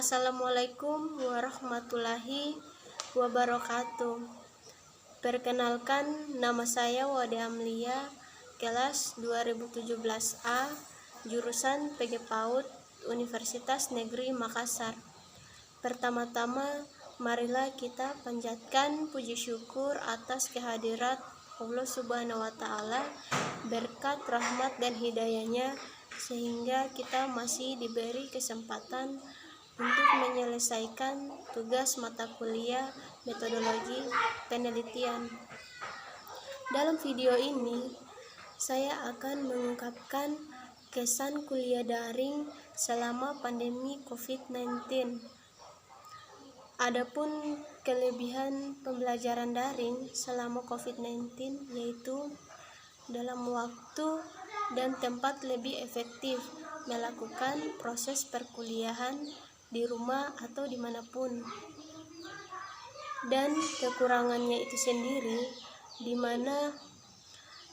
Assalamualaikum warahmatullahi wabarakatuh. Perkenalkan, nama saya Wade Amlia, kelas 2017A, jurusan PG PAUD, Universitas Negeri Makassar. Pertama-tama, marilah kita panjatkan puji syukur atas kehadirat Allah Subhanahu wa Ta'ala, berkat rahmat dan hidayahnya, sehingga kita masih diberi kesempatan untuk menyelesaikan tugas mata kuliah metodologi penelitian. Dalam video ini, saya akan mengungkapkan kesan kuliah daring selama pandemi COVID-19. Adapun kelebihan pembelajaran daring selama COVID-19 yaitu dalam waktu dan tempat lebih efektif melakukan proses perkuliahan di rumah atau dimanapun. Dan kekurangannya itu sendiri, di mana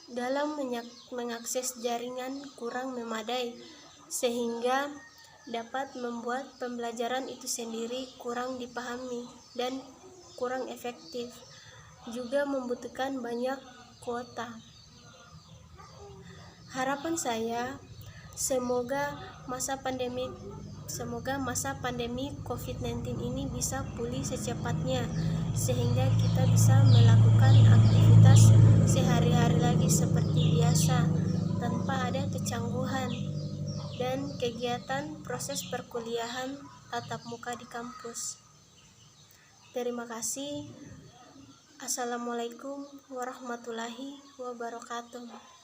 dalam mengakses jaringan kurang memadai, sehingga dapat membuat pembelajaran itu sendiri kurang dipahami dan kurang efektif, juga membutuhkan banyak kuota. Harapan saya, semoga masa pandemi COVID-19 ini bisa pulih secepatnya, sehingga kita bisa melakukan aktivitas sehari-hari lagi seperti biasa tanpa ada kecangguhan dan kegiatan proses perkuliahan tatap muka di kampus. Terima kasih. Assalamualaikum warahmatullahi wabarakatuh.